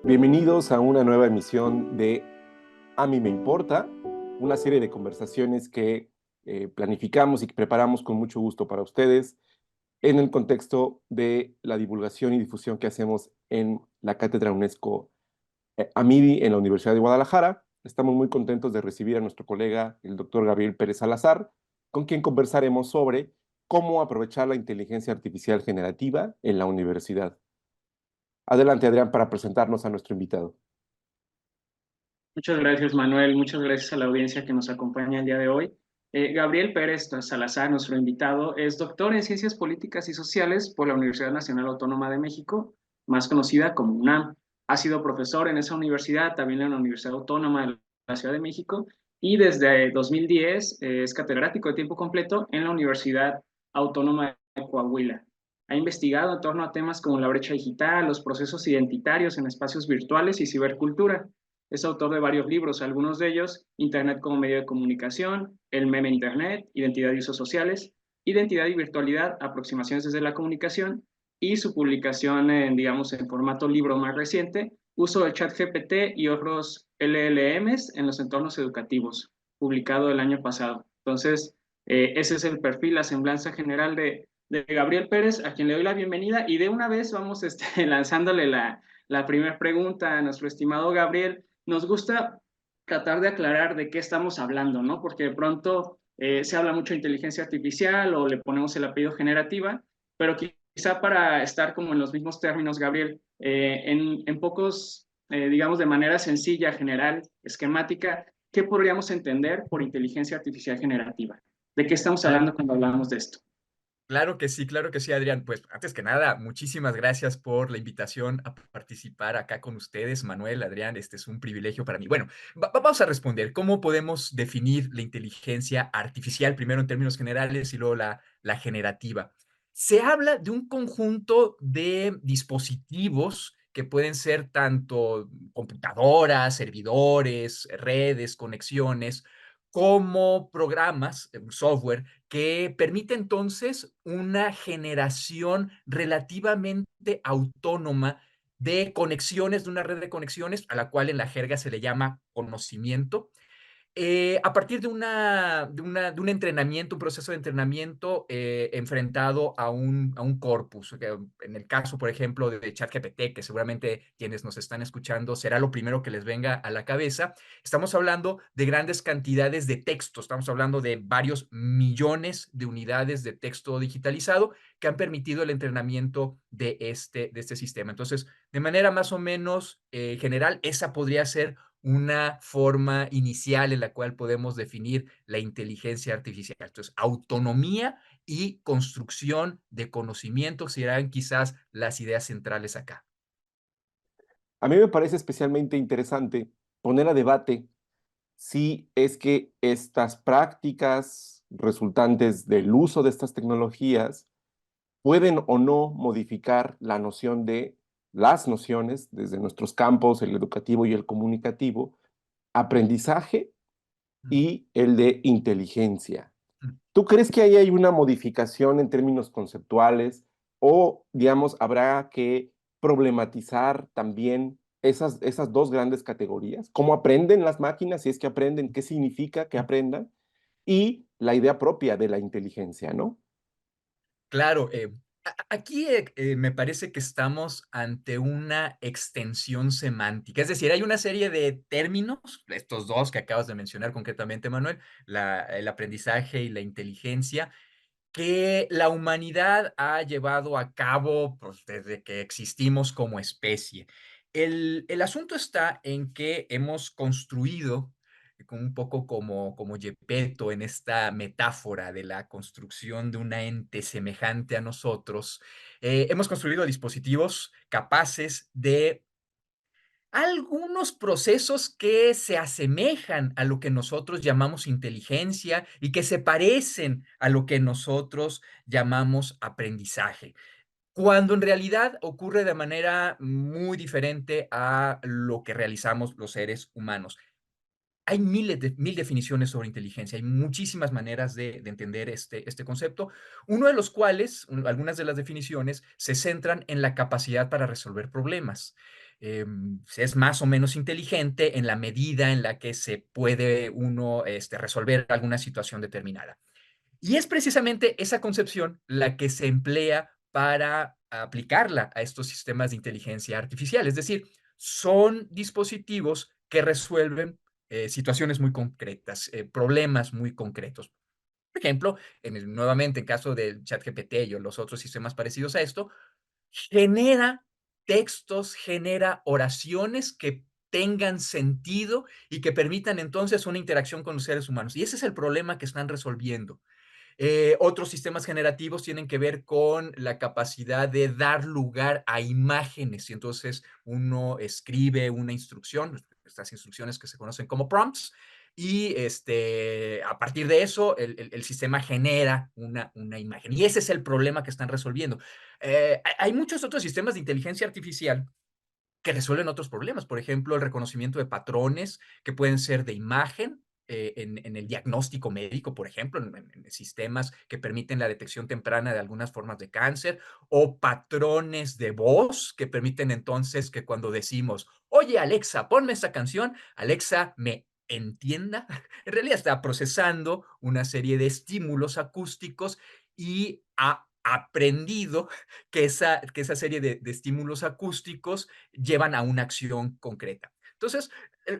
Bienvenidos a una nueva emisión de A mí me importa, una serie de conversaciones que planificamos y que preparamos con mucho gusto para ustedes en el contexto de la divulgación y difusión que hacemos en la Cátedra UNESCO AMIDI en la Universidad de Guadalajara. Estamos muy contentos de recibir a nuestro colega, el doctor Gabriel Pérez Salazar, con quien conversaremos sobre cómo aprovechar la inteligencia artificial generativa en la universidad. Adelante, Adrián, para presentarnos a nuestro invitado. Muchas gracias, Manuel. Muchas gracias a la audiencia que nos acompaña el día de hoy. Gabriel Pérez Salazar, nuestro invitado, es doctor en Ciencias Políticas y Sociales por la Universidad Nacional Autónoma de México, más conocida como UNAM. Ha sido profesor en esa universidad, también en la Universidad Autónoma de la Ciudad de México, y desde 2010 es catedrático de tiempo completo en la Universidad Autónoma de Coahuila. Ha investigado en torno a temas como la brecha digital, los procesos identitarios en espacios virtuales y cibercultura. Es autor de varios libros, algunos de ellos, Internet como medio de comunicación, El meme Internet, Identidad y usos sociales, Identidad y virtualidad, aproximaciones desde la comunicación, y su publicación en formato libro más reciente, Uso de ChatGPT y otros LLMs en los entornos educativos, publicado el año pasado. Entonces, ese es el perfil, la semblanza general de Gabriel Pérez, a quien le doy la bienvenida, y de una vez vamos lanzándole la primera pregunta a nuestro estimado Gabriel. Nos gusta tratar de aclarar de qué estamos hablando, ¿no? Porque de pronto se habla mucho de inteligencia artificial o le ponemos el apellido generativa, pero quizá para estar como en los mismos términos, Gabriel, en pocos, digamos, de manera sencilla, general, esquemática, ¿qué podríamos entender por inteligencia artificial generativa? ¿De qué estamos hablando cuando hablamos de esto? Claro que sí, Adrián. Pues antes que nada, muchísimas gracias por la invitación a participar acá con ustedes, Manuel, Adrián. Este es un privilegio para mí. Bueno, vamos a responder. ¿Cómo podemos definir la inteligencia artificial, primero en términos generales y luego la generativa? Se habla de un conjunto de dispositivos que pueden ser tanto computadoras, servidores, redes, conexiones, como programas, software que permite entonces una generación relativamente autónoma de conexiones, de una red de conexiones, a la cual en la jerga se le llama conocimiento, a partir de un entrenamiento, un proceso de entrenamiento enfrentado a un corpus. En el caso, por ejemplo, de ChatGPT, que seguramente quienes nos están escuchando será lo primero que les venga a la cabeza, estamos hablando de grandes cantidades de texto, estamos hablando de varios millones de unidades de texto digitalizado que han permitido el entrenamiento de este sistema. Entonces, de manera más o menos general, esa podría ser una forma inicial en la cual podemos definir la inteligencia artificial. Entonces, autonomía y construcción de conocimiento serán quizás las ideas centrales acá. A mí me parece especialmente interesante poner a debate si es que estas prácticas resultantes del uso de estas tecnologías pueden o no modificar la noción de las nociones desde nuestros campos, el educativo y el comunicativo, aprendizaje y el de inteligencia. ¿Tú crees que ahí hay una modificación en términos conceptuales o, digamos, habrá que problematizar también esas dos grandes categorías? ¿Cómo aprenden las máquinas? Si es que aprenden, ¿qué significa que aprendan? Y la idea propia de la inteligencia, ¿no? Claro, aquí me parece que estamos ante una extensión semántica, es decir, hay una serie de términos, estos dos que acabas de mencionar concretamente, Manuel, el aprendizaje y la inteligencia, que la humanidad ha llevado a cabo, pues, desde que existimos como especie. El asunto está en que hemos construido, como un poco como Gepetto en esta metáfora de la construcción de una ente semejante a nosotros, hemos construido dispositivos capaces de algunos procesos que se asemejan a lo que nosotros llamamos inteligencia y que se parecen a lo que nosotros llamamos aprendizaje, cuando en realidad ocurre de manera muy diferente a lo que realizamos los seres humanos. Hay mil definiciones sobre inteligencia, hay muchísimas maneras de entender este concepto, uno de los cuales, algunas de las definiciones, se centran en la capacidad para resolver problemas. es más o menos inteligente en la medida en la que se puede uno resolver alguna situación determinada. Y es precisamente esa concepción la que se emplea para aplicarla a estos sistemas de inteligencia artificial. Es decir, son dispositivos que resuelven situaciones muy concretas, problemas muy concretos. Por ejemplo, nuevamente en caso del ChatGPT y los otros sistemas parecidos a esto, genera textos, genera oraciones que tengan sentido y que permitan entonces una interacción con los seres humanos. Y ese es el problema que están resolviendo. Otros sistemas generativos tienen que ver con la capacidad de dar lugar a imágenes y entonces uno escribe una instrucción, estas instrucciones que se conocen como prompts, y a partir de eso el sistema genera una imagen. Y ese es el problema que están resolviendo. Hay muchos otros sistemas de inteligencia artificial que resuelven otros problemas. Por ejemplo, el reconocimiento de patrones que pueden ser de imagen en el diagnóstico médico, por ejemplo, en sistemas que permiten la detección temprana de algunas formas de cáncer, o patrones de voz que permiten entonces que cuando decimos, oye Alexa, ponme esta canción, Alexa me entienda. En realidad está procesando una serie de estímulos acústicos y ha aprendido que esa serie de estímulos acústicos llevan a una acción concreta. Entonces,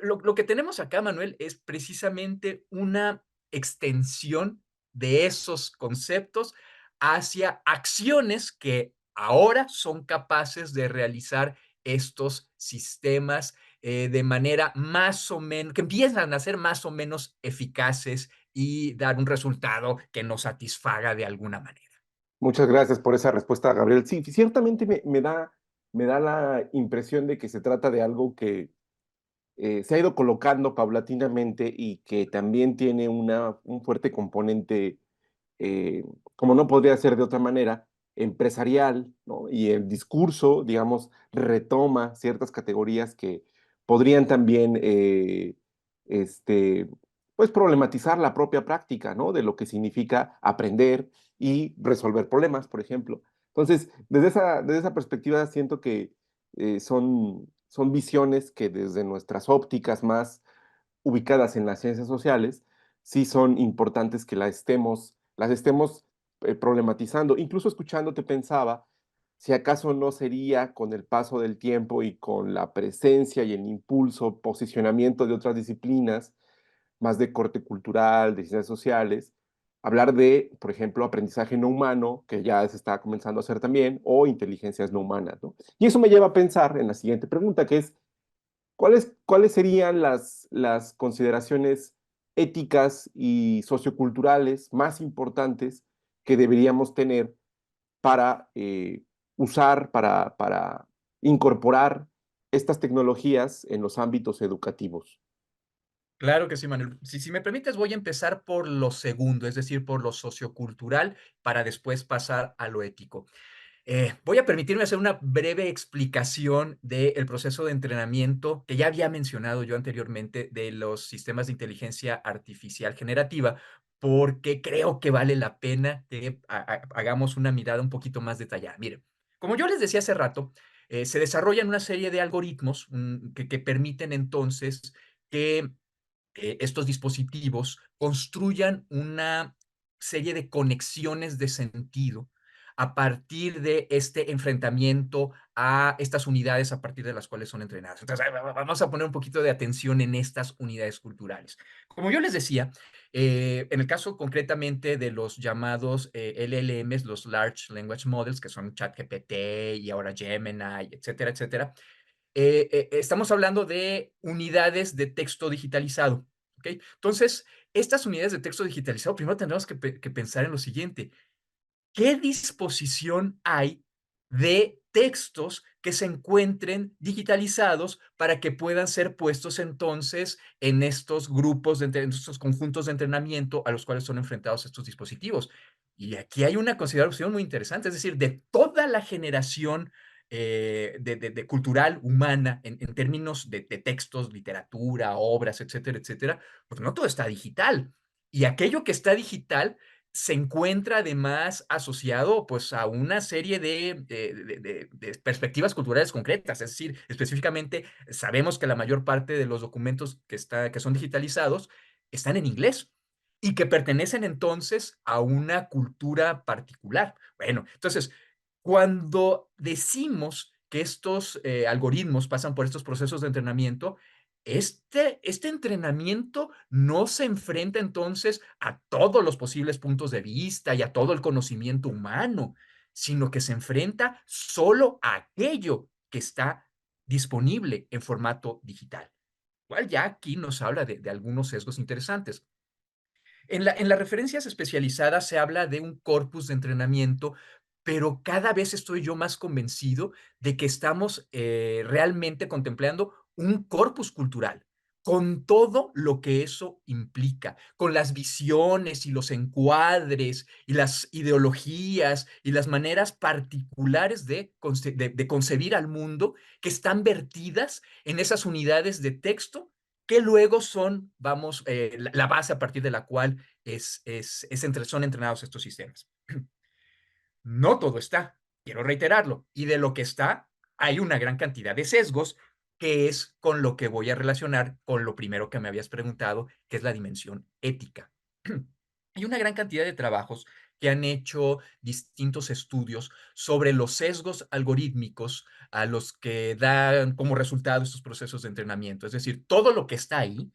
lo que tenemos acá, Manuel, es precisamente una extensión de esos conceptos hacia acciones que ahora son capaces de realizar estos sistemas de manera más o menos, que empiezan a ser más o menos eficaces y dar un resultado que nos satisfaga de alguna manera. Muchas gracias por esa respuesta, Gabriel. Sí, ciertamente me da la impresión de que se trata de algo que se ha ido colocando paulatinamente y que también tiene un fuerte componente, eh, como no podría ser de otra manera, empresarial, ¿no? Y el discurso, digamos, retoma ciertas categorías que podrían también, este, pues, problematizar la propia práctica, ¿no? De lo que significa aprender y resolver problemas, por ejemplo. Entonces, desde esa perspectiva, siento que son visiones que desde nuestras ópticas más ubicadas en las ciencias sociales, sí son importantes que las estemos problematizando. Incluso escuchándote pensaba, si acaso no sería con el paso del tiempo y con la presencia y el impulso, posicionamiento de otras disciplinas, más de corte cultural, de ciencias sociales, hablar de, por ejemplo, aprendizaje no humano, que ya se está comenzando a hacer también, o inteligencias no humanas, ¿no? Y eso me lleva a pensar en la siguiente pregunta, que es, cuáles serían las consideraciones éticas y socioculturales más importantes que deberíamos tener para usar, para incorporar estas tecnologías en los ámbitos educativos? Claro que sí, Manuel. Si me permites, voy a empezar por lo segundo, es decir, por lo sociocultural, para después pasar a lo ético. Voy a permitirme hacer una breve explicación del proceso de entrenamiento que ya había mencionado yo anteriormente de los sistemas de inteligencia artificial generativa, porque creo que vale la pena que hagamos una mirada un poquito más detallada. Miren, como yo les decía hace rato, se desarrollan una serie de algoritmos que permiten entonces que estos dispositivos construyan una serie de conexiones de sentido a partir de este enfrentamiento a estas unidades a partir de las cuales son entrenadas. Entonces, vamos a poner un poquito de atención en estas unidades culturales. Como yo les decía, en el caso concretamente de los llamados LLMs, los Large Language Models, que son ChatGPT y ahora Gemini, etcétera, etcétera, estamos hablando de unidades de texto digitalizado. ¿Okay? Entonces, estas unidades de texto digitalizado, primero tendremos que pensar en lo siguiente. ¿Qué disposición hay de textos que se encuentren digitalizados para que puedan ser puestos entonces en estos grupos, en estos conjuntos de entrenamiento a los cuales son enfrentados estos dispositivos? Y aquí hay una consideración muy interesante, es decir, de toda la generación cultural humana en términos de textos, literatura, obras, etcétera, etcétera, pues no todo está digital. Y aquello que está digital se encuentra además asociado pues a una serie de perspectivas culturales concretas, es decir, específicamente sabemos que la mayor parte de los documentos que son digitalizados están en inglés y que pertenecen entonces a una cultura particular. Bueno, entonces, cuando decimos que estos algoritmos pasan por estos procesos de entrenamiento, este entrenamiento no se enfrenta entonces a todos los posibles puntos de vista y a todo el conocimiento humano, sino que se enfrenta solo a aquello que está disponible en formato digital. Igual ya aquí nos habla de algunos sesgos interesantes. En las referencias especializadas se habla de un corpus de entrenamiento, pero cada vez estoy yo más convencido de que estamos realmente contemplando un corpus cultural, con todo lo que eso implica, con las visiones y los encuadres y las ideologías y las maneras particulares de concebir al mundo que están vertidas en esas unidades de texto que luego son, vamos, la base a partir de la cual son entrenados estos sistemas. No todo está, quiero reiterarlo, y de lo que está, hay una gran cantidad de sesgos, que es con lo que voy a relacionar con lo primero que me habías preguntado, que es la dimensión ética. Hay una gran cantidad de trabajos que han hecho distintos estudios sobre los sesgos algorítmicos a los que dan como resultado estos procesos de entrenamiento. Es decir, todo lo que está ahí,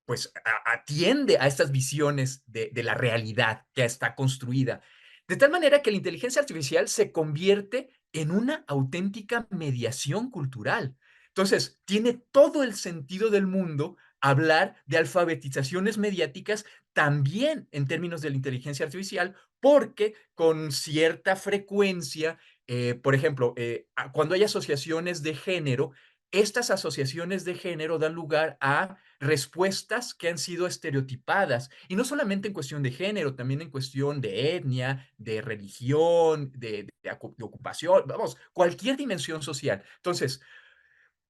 pues atiende a estas visiones de la realidad que está construida. De tal manera que la inteligencia artificial se convierte en una auténtica mediación cultural. Entonces, tiene todo el sentido del mundo hablar de alfabetizaciones mediáticas también en términos de la inteligencia artificial, porque con cierta frecuencia, por ejemplo, cuando hay asociaciones de género, estas asociaciones de género dan lugar a respuestas que han sido estereotipadas, y no solamente en cuestión de género, también en cuestión de etnia, de religión, de ocupación, vamos, cualquier dimensión social. Entonces,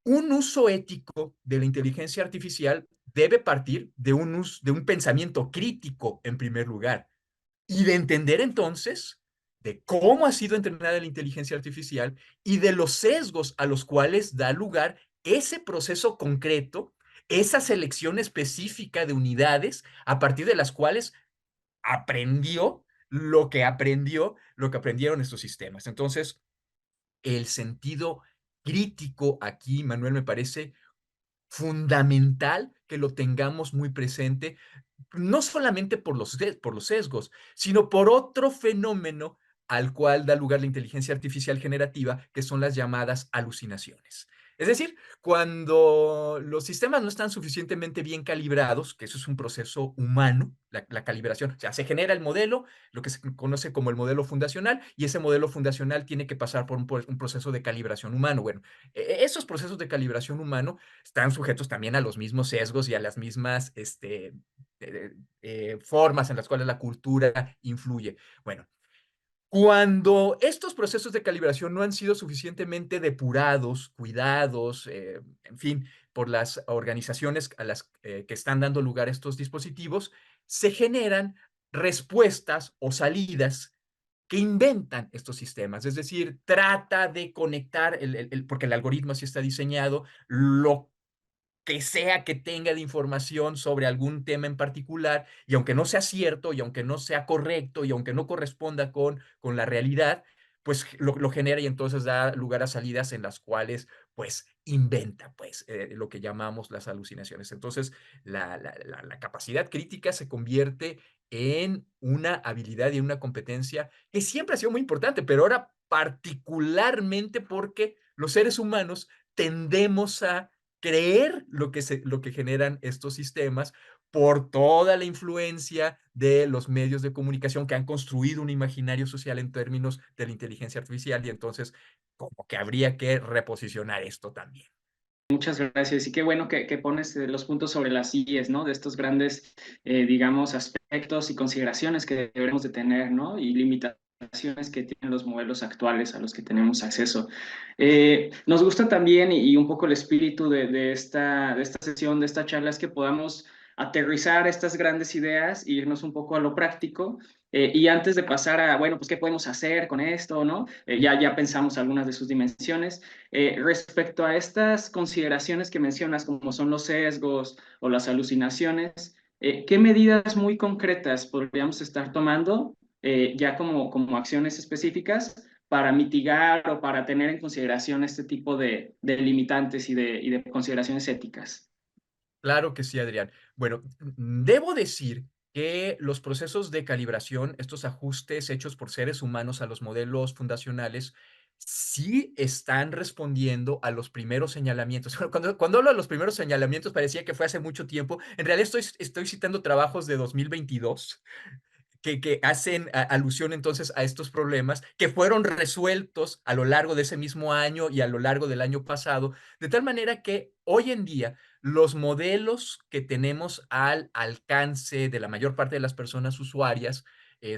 un uso ético de la inteligencia artificial debe partir de un pensamiento crítico en primer lugar y de entender entonces de cómo ha sido entrenada la inteligencia artificial y de los sesgos a los cuales da lugar ese proceso concreto, esa selección específica de unidades a partir de las cuales lo que aprendieron estos sistemas. Entonces, el sentido crítico aquí, Manuel, me parece fundamental que lo tengamos muy presente, no solamente por los sesgos, sino por otro fenómeno al cual da lugar la inteligencia artificial generativa, que son las llamadas alucinaciones. Es decir, cuando los sistemas no están suficientemente bien calibrados, que eso es un proceso humano, la calibración, o sea, se genera el modelo, lo que se conoce como el modelo fundacional, y ese modelo fundacional tiene que pasar por un proceso de calibración humano. Bueno, esos procesos de calibración humano están sujetos también a los mismos sesgos y a las mismas formas en las cuales la cultura influye. Bueno, cuando estos procesos de calibración no han sido suficientemente depurados, cuidados, en fin, por las organizaciones a las que están dando lugar a estos dispositivos, se generan respuestas o salidas que inventan estos sistemas. Es decir, trata de conectar, porque el algoritmo así está diseñado, lo que sea que tenga de información sobre algún tema en particular, y aunque no sea cierto, y aunque no sea correcto, y aunque no corresponda con la realidad, pues lo genera y entonces da lugar a salidas en las cuales pues inventa pues lo que llamamos las alucinaciones. Entonces la capacidad crítica se convierte en una habilidad y en una competencia que siempre ha sido muy importante, pero ahora particularmente porque los seres humanos tendemos a creer lo que generan estos sistemas por toda la influencia de los medios de comunicación que han construido un imaginario social en términos de la inteligencia artificial, y entonces como que habría que reposicionar esto también. Muchas gracias. Y qué bueno que pones los puntos sobre las IES, ¿no? De estos grandes, digamos, aspectos y consideraciones que debemos de tener, ¿no? Y limitaciones que tienen los modelos actuales a los que tenemos acceso. Nos gusta también, y un poco el espíritu de esta sesión, de esta charla, es que podamos aterrizar estas grandes ideas e irnos un poco a lo práctico. Y antes de pasar a, bueno, pues, ¿qué podemos hacer con esto, no? Ya pensamos algunas de sus dimensiones. Respecto a estas consideraciones que mencionas, como son los sesgos o las alucinaciones, ¿qué medidas muy concretas podríamos estar tomando ya como acciones específicas para mitigar o para tener en consideración este tipo de limitantes y de consideraciones éticas? Claro que sí, Adrián. Bueno, debo decir que los procesos de calibración, estos ajustes hechos por seres humanos a los modelos fundacionales, sí están respondiendo a los primeros señalamientos. Cuando hablo de los primeros señalamientos, parecía que fue hace mucho tiempo. En realidad estoy citando trabajos de 2022 que hacen alusión entonces a estos problemas que fueron resueltos a lo largo de ese mismo año y a lo largo del año pasado, de tal manera que hoy en día los modelos que tenemos al alcance de la mayor parte de las personas usuarias,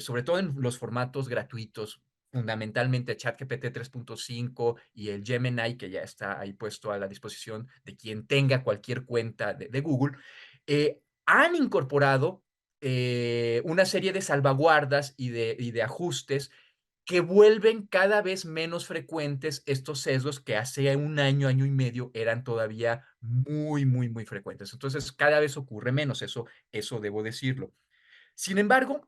sobre todo en los formatos gratuitos, fundamentalmente ChatGPT 3.5 y el Gemini, que ya está ahí puesto a la disposición de quien tenga cualquier cuenta de Google, han incorporado una serie de salvaguardas y de ajustes que vuelven cada vez menos frecuentes estos sesgos que hace un año, año y medio eran todavía muy, muy, muy frecuentes. Entonces, cada vez ocurre menos, eso debo decirlo. Sin embargo,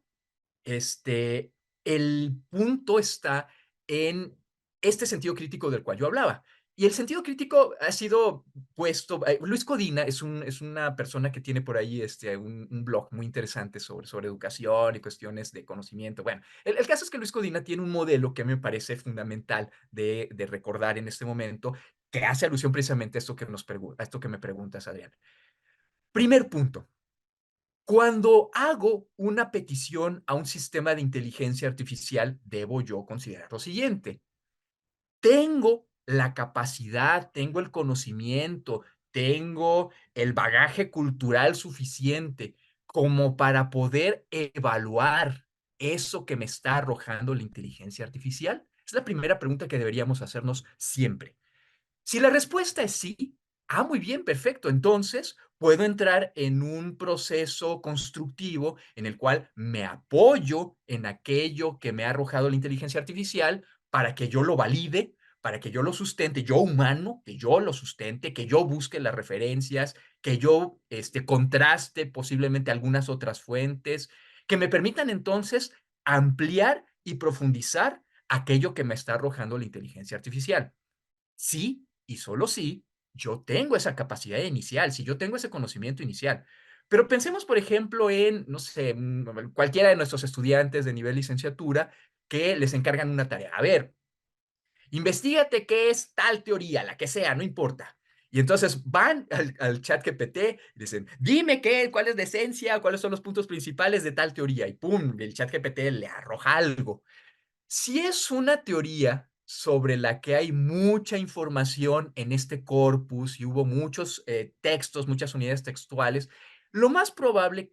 este, el punto está en este sentido crítico del cual yo hablaba. Y el sentido crítico ha sido puesto. Luis Codina es una persona que tiene por ahí un blog muy interesante sobre educación y cuestiones de conocimiento. Bueno, el caso es que Luis Codina tiene un modelo que me parece fundamental de recordar en este momento, que hace alusión precisamente a a esto que me preguntas, Adrián. Primer punto. Cuando hago una petición a un sistema de inteligencia artificial, debo yo considerar lo siguiente. Tengo la capacidad, tengo el conocimiento, tengo el bagaje cultural suficiente como para poder evaluar eso que me está arrojando la inteligencia artificial. Es la primera pregunta que deberíamos hacernos siempre. Si la respuesta es sí, muy bien, perfecto. Entonces puedo entrar en un proceso constructivo en el cual me apoyo en aquello que me ha arrojado la inteligencia artificial para que yo lo valide, para que yo lo sustente, yo humano, que yo lo sustente, que yo busque las referencias, que yo contraste posiblemente algunas otras fuentes, que me permitan entonces ampliar y profundizar aquello que me está arrojando la inteligencia artificial. Sí, y solo si yo tengo esa capacidad inicial, si yo tengo ese conocimiento inicial. Pero pensemos, por ejemplo, en, no sé, cualquiera de nuestros estudiantes de nivel licenciatura que les encargan una tarea. A ver, investigate qué es tal teoría, la que sea, no importa. Y entonces van al chat GPT y dicen, dime cuál es la esencia, cuáles son los puntos principales de tal teoría. Y pum, el chat GPT le arroja algo. Si es una teoría sobre la que hay mucha información en este corpus y hubo muchos textos, muchas unidades textuales, lo más probable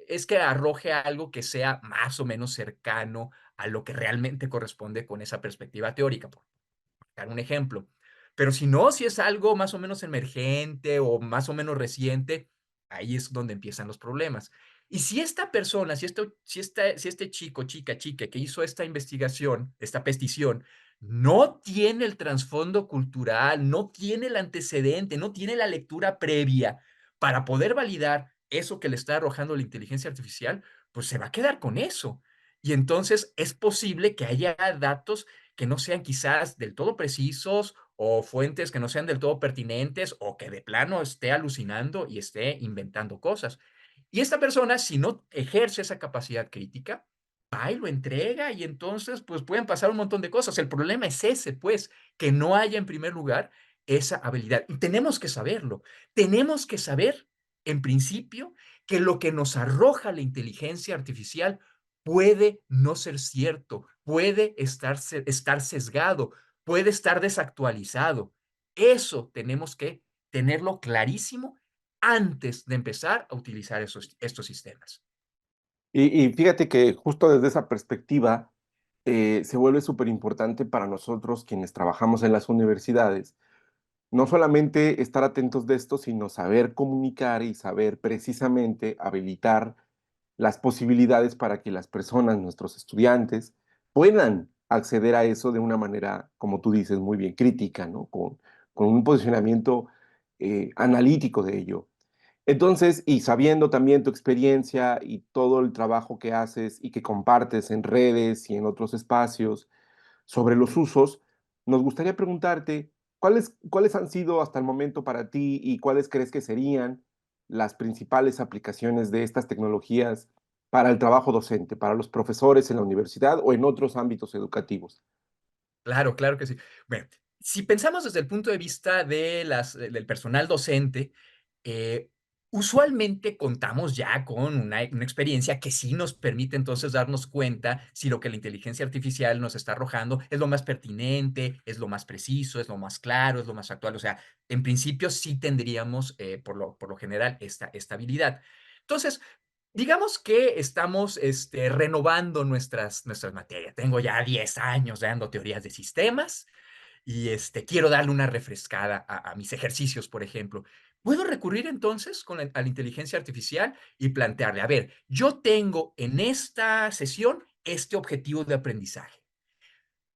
es que arroje algo que sea más o menos cercano a lo que realmente corresponde con esa perspectiva teórica, por dar un ejemplo. Pero si no, si es algo más o menos emergente o más o menos reciente, ahí es donde empiezan los problemas. Y si esta persona, si este chico, chica que hizo esta investigación, esta petición, no tiene el trasfondo cultural, no tiene el antecedente, no tiene la lectura previa para poder validar eso que le está arrojando la inteligencia artificial, pues se va a quedar con eso. Y entonces es posible que haya datos que no sean quizás del todo precisos o fuentes que no sean del todo pertinentes o que de plano esté alucinando y esté inventando cosas. Y esta persona, si no ejerce esa capacidad crítica, va y lo entrega y entonces pues pueden pasar un montón de cosas. El problema es ese, pues, que no haya en primer lugar esa habilidad. Y tenemos que saberlo. Tenemos que saber, en principio, que lo que nos arroja la inteligencia artificial puede no ser cierto, puede estar sesgado, puede estar desactualizado. Eso tenemos que tenerlo clarísimo antes de empezar a utilizar estos sistemas. Y fíjate que justo desde esa perspectiva se vuelve súper importante para nosotros quienes trabajamos en las universidades, no solamente estar atentos de esto, sino saber comunicar y saber precisamente habilitar las posibilidades para que las personas, nuestros estudiantes, puedan acceder a eso de una manera, como tú dices, muy bien crítica, ¿no? Con un posicionamiento analítico de ello. Entonces, y sabiendo también tu experiencia y todo el trabajo que haces y que compartes en redes y en otros espacios sobre los usos, nos gustaría preguntarte cuáles han sido hasta el momento para ti y cuáles crees que serían las principales aplicaciones de estas tecnologías para el trabajo docente, para los profesores en la universidad o en otros ámbitos educativos. Claro, claro que sí. Bueno, si pensamos desde el punto de vista de del personal docente, eh, usualmente contamos ya con una experiencia que sí nos permite entonces darnos cuenta si lo que la inteligencia artificial nos está arrojando es lo más pertinente, es lo más preciso, es lo más claro, es lo más actual. O sea, en principio sí tendríamos, por lo general, esta habilidad. Entonces, digamos que estamos renovando nuestras materias. Tengo ya 10 años dando teorías de sistemas y quiero darle una refrescada a mis ejercicios, por ejemplo. Puedo recurrir entonces a la inteligencia artificial y plantearle, a ver, yo tengo en esta sesión este objetivo de aprendizaje.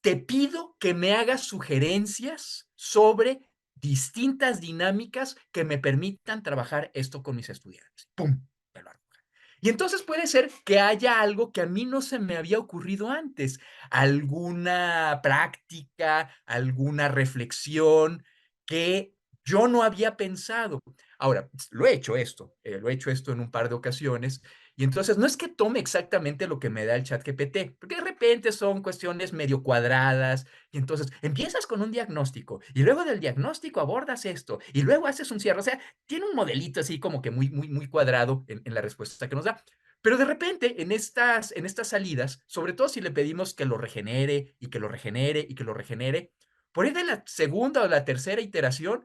Te pido que me hagas sugerencias sobre distintas dinámicas que me permitan trabajar esto con mis estudiantes. ¡Pum! Me lo arroja. Y entonces puede ser que haya algo que a mí no se me había ocurrido antes, alguna práctica, alguna reflexión que yo no había pensado. Ahora, lo he hecho esto en un par de ocasiones y entonces no es que tome exactamente lo que me da el chat GPT, porque de repente son cuestiones medio cuadradas, y entonces empiezas con un diagnóstico, y luego del diagnóstico abordas esto, y luego haces un cierre. O sea, tiene un modelito así como que muy cuadrado en la respuesta que nos da. Pero de repente, en estas salidas, sobre todo si le pedimos que lo regenere, y que lo regenere, y que lo regenere, por ahí de la segunda o la tercera iteración,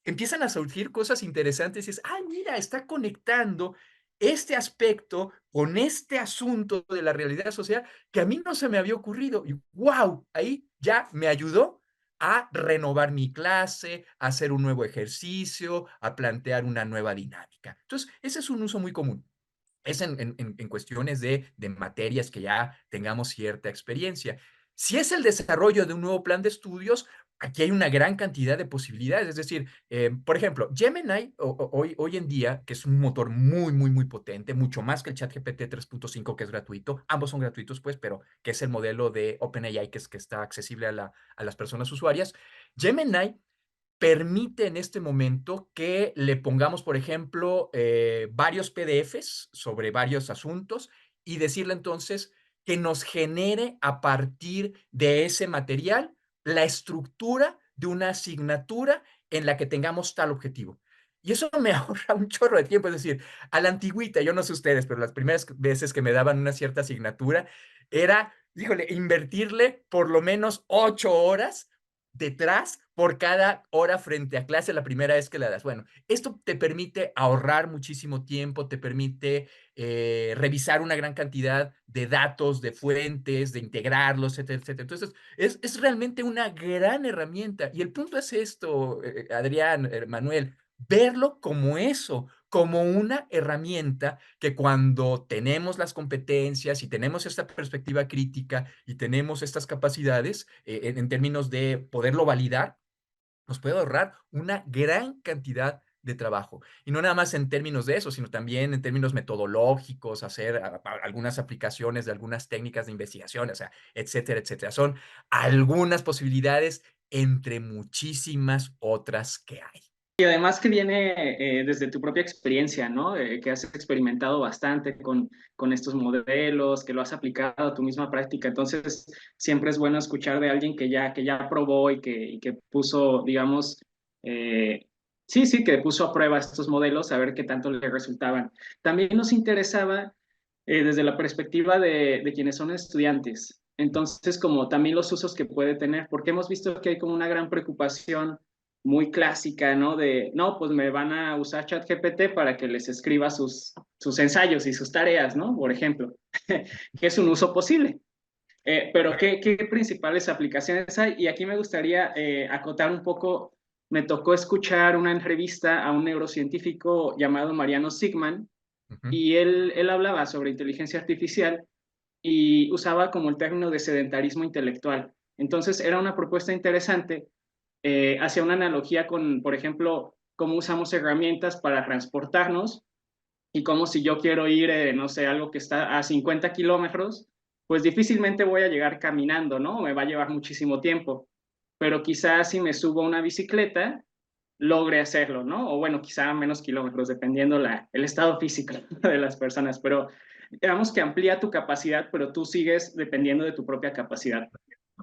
empiezan a surgir cosas interesantes y es, ay, mira, está conectando este aspecto con este asunto de la realidad social que a mí no se me había ocurrido. Y wow, ahí ya me ayudó a renovar mi clase, a hacer un nuevo ejercicio, a plantear una nueva dinámica. Entonces, ese es un uso muy común. Es en cuestiones de materias que ya tengamos cierta experiencia. Si es el desarrollo de un nuevo plan de estudios, aquí hay una gran cantidad de posibilidades. Es decir, por ejemplo, Gemini hoy en día, que es un motor muy potente, mucho más que el ChatGPT 3.5, que es gratuito. Ambos son gratuitos, pues, pero que es el modelo de OpenAI que está accesible a las personas usuarias. Gemini permite en este momento que le pongamos, por ejemplo, varios PDFs sobre varios asuntos y decirle entonces que nos genere a partir de ese material la estructura de una asignatura en la que tengamos tal objetivo. Y eso me ahorra un chorro de tiempo. Es decir, a la antigüita, yo no sé ustedes, pero las primeras veces que me daban una cierta asignatura era, híjole, invertirle por lo menos 8 horas detrás por cada hora frente a clase la primera vez que la das. Bueno, esto te permite ahorrar muchísimo tiempo, te permite revisar una gran cantidad de datos, de fuentes, de integrarlos, etcétera, etcétera. Entonces, es realmente una gran herramienta. Y el punto es esto, Adrián, Manuel, verlo como eso, como una herramienta que cuando tenemos las competencias y tenemos esta perspectiva crítica y tenemos estas capacidades en términos de poderlo validar, nos puede ahorrar una gran cantidad de trabajo. Y no nada más en términos de eso, sino también en términos metodológicos, hacer algunas aplicaciones de algunas técnicas de investigación, o sea, etcétera, etcétera. Son algunas posibilidades entre muchísimas otras que hay. Y además que viene desde tu propia experiencia, ¿no? Que has experimentado bastante con estos modelos, que lo has aplicado a tu misma práctica. Entonces, siempre es bueno escuchar de alguien que ya probó y que puso, digamos, eh, sí, que puso a prueba estos modelos, a ver qué tanto le resultaban. También nos interesaba desde la perspectiva de quienes son estudiantes. Entonces, como también los usos que puede tener, porque hemos visto que hay como una gran preocupación muy clásica, ¿no? De, no, pues me van a usar ChatGPT para que les escriba sus ensayos y sus tareas, ¿no? Por ejemplo, que es un uso posible. Pero ¿qué principales aplicaciones hay? Y aquí me gustaría acotar un poco me tocó escuchar una entrevista a un neurocientífico llamado Mariano Sigman, Ujú. y él hablaba sobre inteligencia artificial y usaba como el término de sedentarismo intelectual. Entonces era una propuesta interesante, hacía una analogía con, por ejemplo, cómo usamos herramientas para transportarnos y como si yo quiero ir, no sé, algo que está a 50 kilómetros, pues difícilmente voy a llegar caminando, ¿no? Me va a llevar muchísimo tiempo, pero quizás si me subo a una bicicleta, logre hacerlo, ¿no? O bueno, quizá menos kilómetros, dependiendo el estado físico de las personas, pero digamos que amplía tu capacidad, pero tú sigues dependiendo de tu propia capacidad.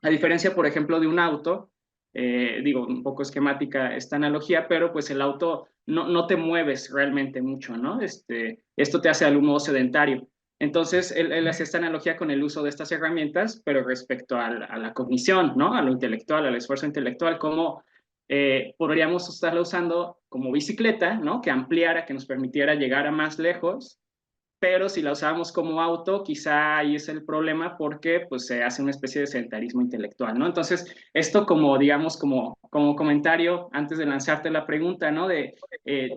A diferencia, por ejemplo, de un auto, digo, un poco esquemática esta analogía, pero pues el auto no te mueves realmente mucho, ¿no? Esto te hace de algún modo sedentario. Entonces, él hace esta analogía con el uso de estas herramientas, pero respecto a la cognición, ¿no? A lo intelectual, al esfuerzo intelectual, como podríamos estarla usando como bicicleta, ¿no? Que ampliara, que nos permitiera llegar a más lejos, pero si la usamos como auto, quizá ahí es el problema porque pues se hace una especie de sedentarismo intelectual, ¿no? Entonces, esto como, digamos, como comentario antes de lanzarte la pregunta, ¿no? De,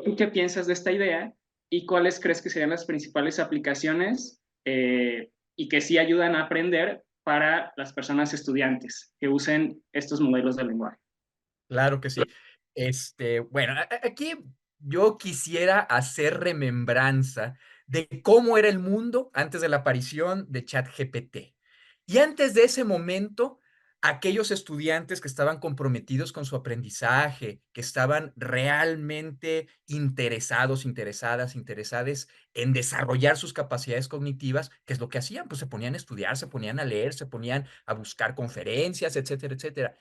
¿tú qué piensas de esta idea y cuáles crees que serían las principales aplicaciones y que sí ayudan a aprender para las personas estudiantes que usen estos modelos de lenguaje? Claro que sí. Bueno, aquí yo quisiera hacer remembranza de cómo era el mundo antes de la aparición de ChatGPT. Y antes de ese momento, aquellos estudiantes que estaban comprometidos con su aprendizaje, que estaban realmente interesadas en desarrollar sus capacidades cognitivas, ¿qué es lo que hacían? Pues se ponían a estudiar, se ponían a leer, se ponían a buscar conferencias, etcétera, etcétera.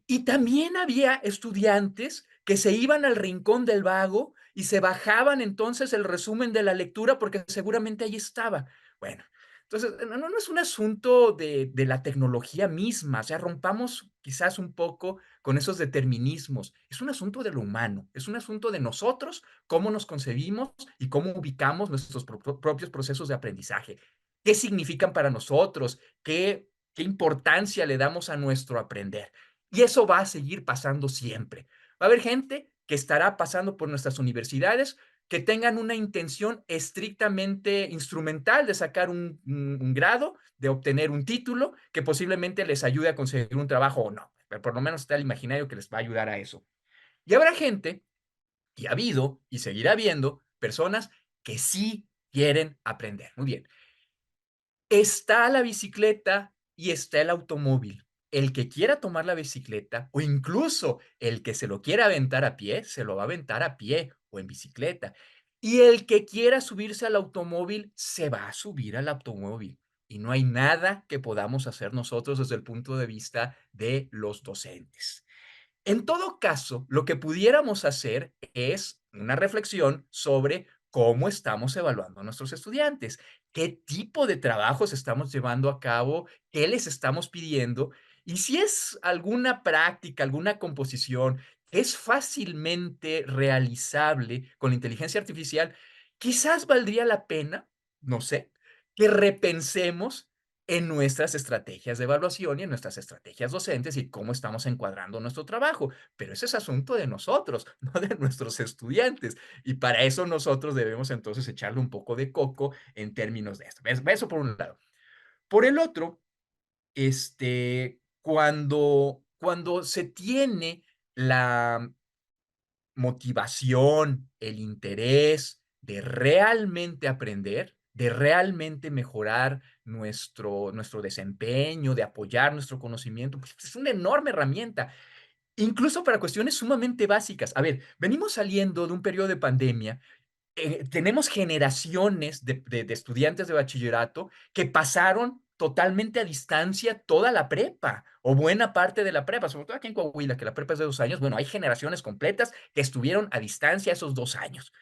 Y también había estudiantes que se iban al rincón del vago y se bajaban entonces el resumen de la lectura porque seguramente ahí estaba. Bueno, entonces no es un asunto de la tecnología misma, o sea, rompamos quizás un poco con esos determinismos. Es un asunto de lo humano, es un asunto de nosotros, cómo nos concebimos y cómo ubicamos nuestros propios procesos de aprendizaje. ¿Qué significan para nosotros? ¿Qué importancia le damos a nuestro aprender? Y eso va a seguir pasando siempre. Va a haber gente que estará pasando por nuestras universidades que tengan una intención estrictamente instrumental de sacar un grado, de obtener un título que posiblemente les ayude a conseguir un trabajo o no. Pero por lo menos está el imaginario que les va a ayudar a eso. Y habrá gente, y ha habido, y seguirá habiendo, personas que sí quieren aprender. Muy bien. Está la bicicleta y está el automóvil. El que quiera tomar la bicicleta o incluso el que se lo quiera aventar a pie, se lo va a aventar a pie o en bicicleta. Y el que quiera subirse al automóvil, se va a subir al automóvil. Y no hay nada que podamos hacer nosotros desde el punto de vista de los docentes. En todo caso, lo que pudiéramos hacer es una reflexión sobre cómo estamos evaluando a nuestros estudiantes, qué tipo de trabajos estamos llevando a cabo, qué les estamos pidiendo y si es alguna práctica, alguna composición que es fácilmente realizable con la inteligencia artificial, quizás valdría la pena, no sé, que repensemos en nuestras estrategias de evaluación y en nuestras estrategias docentes y cómo estamos encuadrando nuestro trabajo. Pero ese es asunto de nosotros, no de nuestros estudiantes. Y para eso nosotros debemos entonces echarle un poco de coco en términos de esto. Eso por un lado. Por el otro, cuando se tiene la motivación, el interés de realmente aprender, de realmente mejorar nuestro desempeño, de apoyar nuestro conocimiento, pues es una enorme herramienta, incluso para cuestiones sumamente básicas. A ver, venimos saliendo de un periodo de pandemia. Tenemos generaciones de estudiantes de bachillerato que pasaron totalmente a distancia toda la prepa o buena parte de la prepa, sobre todo aquí en Coahuila, que la prepa es de 2 años. Bueno, hay generaciones completas que estuvieron a distancia esos 2 años.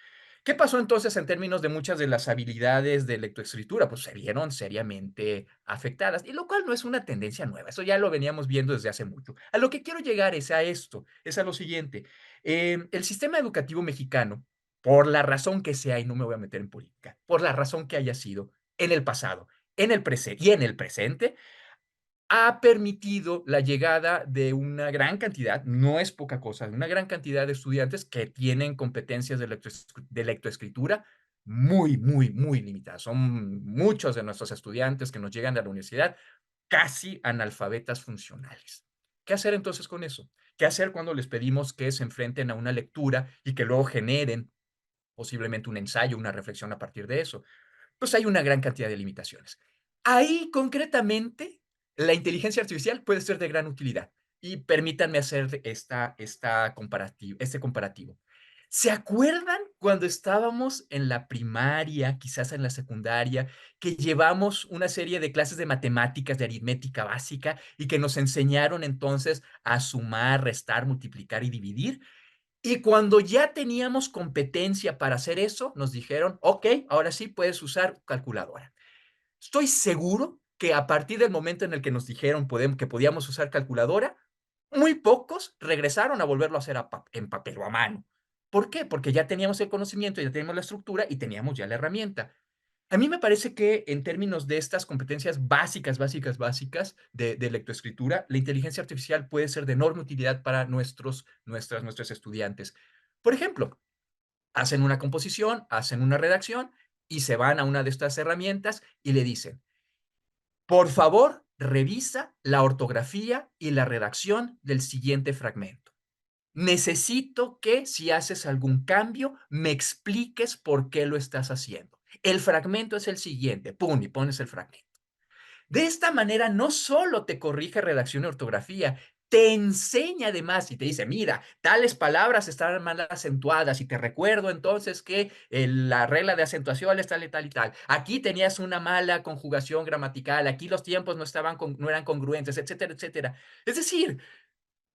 ¿Qué pasó entonces en términos de muchas de las habilidades de lectoescritura? Pues se vieron seriamente afectadas, y lo cual no es una tendencia nueva, eso ya lo veníamos viendo desde hace mucho. A lo que quiero llegar es a esto, es a lo siguiente. El sistema educativo mexicano, por la razón que sea, y no me voy a meter en política, por la razón que haya sido, en el pasado, en el presente y en el presente, ha permitido la llegada de una gran cantidad, no es poca cosa, una gran cantidad de estudiantes que tienen competencias de lectoescritura muy, muy, muy limitadas. Son muchos de nuestros estudiantes que nos llegan a la universidad casi analfabetas funcionales. ¿Qué hacer entonces con eso? ¿Qué hacer cuando les pedimos que se enfrenten a una lectura y que luego generen posiblemente un ensayo, una reflexión a partir de eso? Pues hay una gran cantidad de limitaciones. Ahí, concretamente, la inteligencia artificial puede ser de gran utilidad. Y permítanme hacer este comparativo. ¿Se acuerdan cuando estábamos en la primaria, quizás en la secundaria, que llevamos una serie de clases de matemáticas, de aritmética básica, y que nos enseñaron entonces a sumar, restar, multiplicar y dividir? Y cuando ya teníamos competencia para hacer eso, nos dijeron, ok, ahora sí puedes usar calculadora. Estoy seguro que a partir del momento en el que nos dijeron que podíamos usar calculadora, muy pocos regresaron a volverlo a hacer en papel o a mano. ¿Por qué? Porque ya teníamos el conocimiento, ya teníamos la estructura y teníamos ya la herramienta. A mí me parece que en términos de estas competencias básicas de lectoescritura, la inteligencia artificial puede ser de enorme utilidad para nuestros estudiantes. Por ejemplo, hacen una composición, hacen una redacción y se van a una de estas herramientas y le dicen, por favor, revisa la ortografía y la redacción del siguiente fragmento. Necesito que si haces algún cambio, me expliques por qué lo estás haciendo. El fragmento es el siguiente, pum, y pones el fragmento. De esta manera no solo te corrige redacción y ortografía, te enseña además y te dice, mira, tales palabras están mal acentuadas y te recuerdo entonces que la regla de acentuación es tal y tal y tal. Aquí tenías una mala conjugación gramatical, aquí los tiempos no eran congruentes, etcétera, etcétera. Es decir,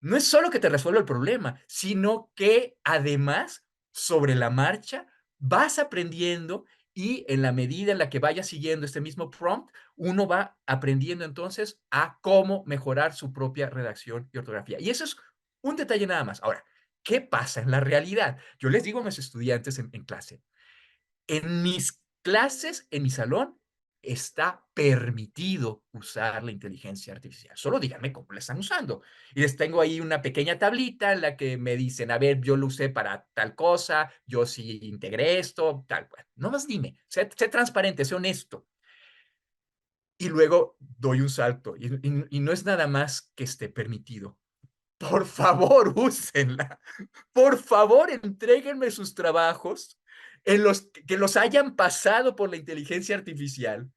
no es solo que te resuelva el problema, sino que además, sobre la marcha, vas aprendiendo y en la medida en la que vayas siguiendo este mismo prompt, uno va aprendiendo entonces a cómo mejorar su propia redacción y ortografía. Y eso es un detalle nada más. Ahora, ¿qué pasa en la realidad? Yo les digo a mis estudiantes en clase, en mis clases, en mi salón, está permitido usar la inteligencia artificial. Solo díganme cómo la están usando. Y les tengo ahí una pequeña tablita en la que me dicen, a ver, yo lo usé para tal cosa, yo sí integré esto, tal. Bueno, no más dime, sé transparente, sé honesto. Y luego doy un salto y no es nada más que esté permitido. Por favor, úsenla. Por favor, entréguenme sus trabajos en los que los hayan pasado por la inteligencia artificial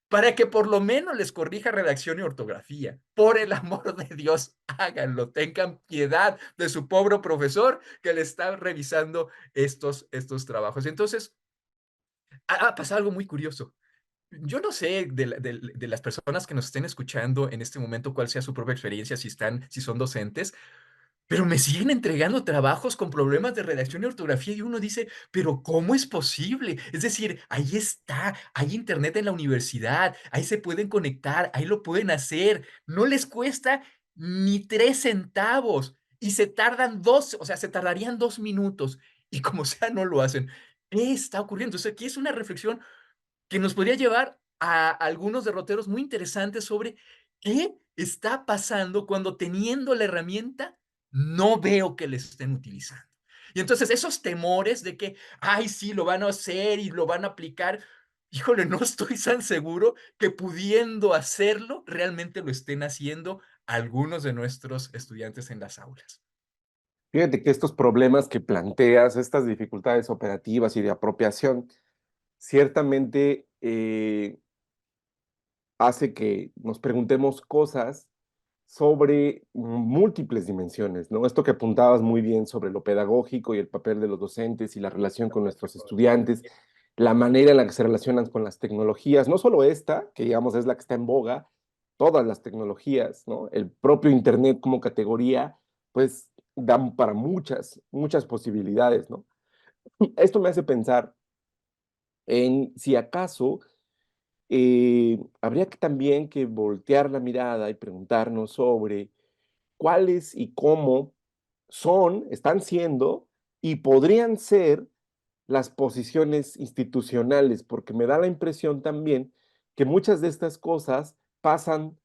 para que por lo menos les corrija redacción y ortografía. Por el amor de Dios, háganlo. Tengan piedad de su pobre profesor que le está revisando estos trabajos. Entonces, ha pasado algo muy curioso. Yo no sé de las personas que nos estén escuchando en este momento cuál sea su propia experiencia, si son docentes, pero me siguen entregando trabajos con problemas de redacción y ortografía y uno dice, pero ¿cómo es posible? Es decir, ahí está, hay internet en la universidad, ahí se pueden conectar, ahí lo pueden hacer, no les cuesta ni 3 centavos y se tardan o sea, se tardarían 2 minutos y como sea no lo hacen. ¿Qué está ocurriendo? Entonces aquí es una reflexión que nos podría llevar a algunos derroteros muy interesantes sobre qué está pasando cuando teniendo la herramienta no veo que le estén utilizando. Y entonces esos temores de que, ay, sí, lo van a hacer y lo van a aplicar, híjole, no estoy tan seguro que pudiendo hacerlo, realmente lo estén haciendo algunos de nuestros estudiantes en las aulas. Fíjate que estos problemas que planteas, estas dificultades operativas y de apropiación, ciertamente hace que nos preguntemos cosas sobre múltiples dimensiones, ¿no? Esto que apuntabas muy bien sobre lo pedagógico y el papel de los docentes y la relación con nuestros estudiantes, la manera en la que se relacionan con las tecnologías, no solo esta, que digamos es la que está en boga, todas las tecnologías, ¿no? El propio Internet como categoría, pues dan para muchas posibilidades, ¿no? Esto me hace pensar en si acaso habría que también que voltear la mirada y preguntarnos sobre cuáles y cómo están siendo y podrían ser las posiciones institucionales, porque me da la impresión también que muchas de estas cosas pasan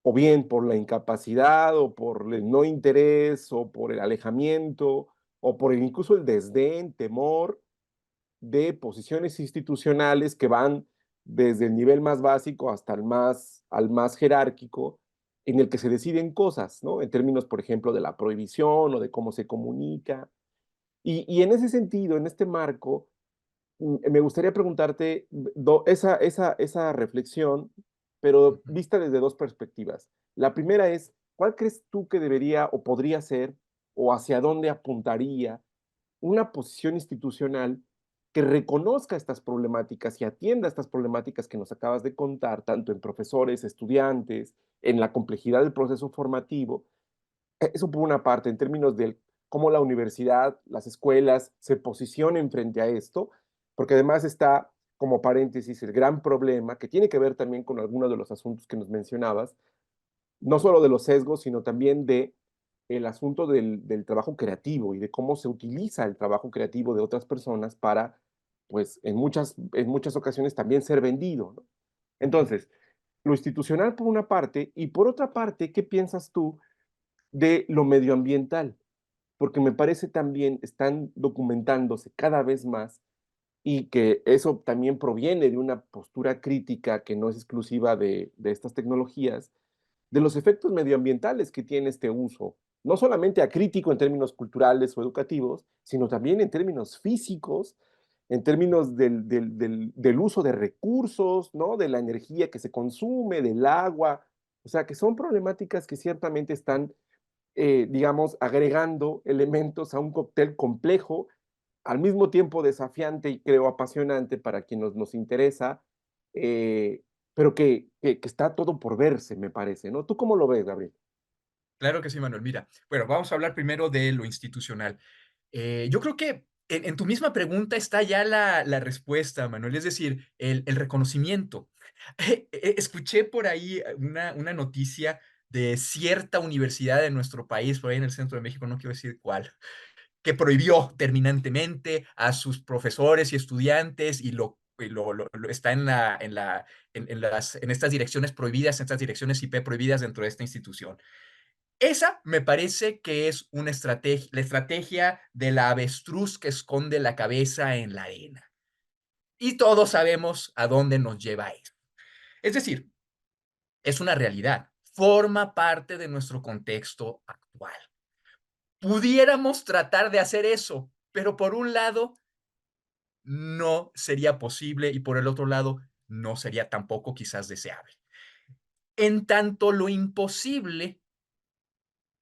o bien por la incapacidad, o por el no interés, o por el alejamiento, o por incluso el desdén, temor de posiciones institucionales que van desde el nivel más básico hasta al más jerárquico, en el que se deciden cosas, ¿no? En términos, por ejemplo, de la prohibición o de cómo se comunica. Y en ese sentido, en este marco, me gustaría preguntarte esa reflexión, pero Ujú. vista desde dos perspectivas. La primera es, ¿cuál crees tú que debería o podría ser, o hacia dónde apuntaría una posición institucional que reconozca estas problemáticas y atienda estas problemáticas que nos acabas de contar, tanto en profesores, estudiantes, en la complejidad del proceso formativo? Eso por una parte, en términos de cómo la universidad, las escuelas se posicionen frente a esto, porque además está como paréntesis el gran problema que tiene que ver también con algunos de los asuntos que nos mencionabas, no solo de los sesgos, sino también de el asunto del trabajo creativo y de cómo se utiliza el trabajo creativo de otras personas para, pues, en muchas ocasiones también ser vendido, ¿no? Entonces, lo institucional por una parte, y por otra parte, ¿qué piensas tú de lo medioambiental? Porque me parece también están documentándose cada vez más y que eso también proviene de una postura crítica que no es exclusiva de estas tecnologías, de los efectos medioambientales que tiene este uso, no solamente acrítico en términos culturales o educativos, sino también en términos físicos, en términos del uso de recursos, ¿no? De la energía que se consume, del agua, o sea, que son problemáticas que ciertamente están, digamos, agregando elementos a un cóctel complejo, al mismo tiempo desafiante y creo apasionante para quien nos interesa, eh, pero que está todo por verse, me parece, ¿no? ¿Tú cómo lo ves, Gabriel? Claro que sí, Manuel. Mira, bueno, vamos a hablar primero de lo institucional. Yo creo que en tu misma pregunta está ya la respuesta, Manuel, es decir, el reconocimiento. Escuché por ahí una noticia de cierta universidad de nuestro país, por ahí en el centro de México, no quiero decir cuál, que prohibió terminantemente a sus profesores y estudiantes está en estas direcciones prohibidas, en estas direcciones IP prohibidas dentro de esta institución. Esa me parece que es una estrategia, la estrategia de la avestruz que esconde la cabeza en la arena. Y todos sabemos a dónde nos lleva eso. Es decir, es una realidad, forma parte de nuestro contexto actual. Pudiéramos tratar de hacer eso, pero por un lado no sería posible y por el otro lado no sería tampoco quizás deseable. En tanto lo imposible,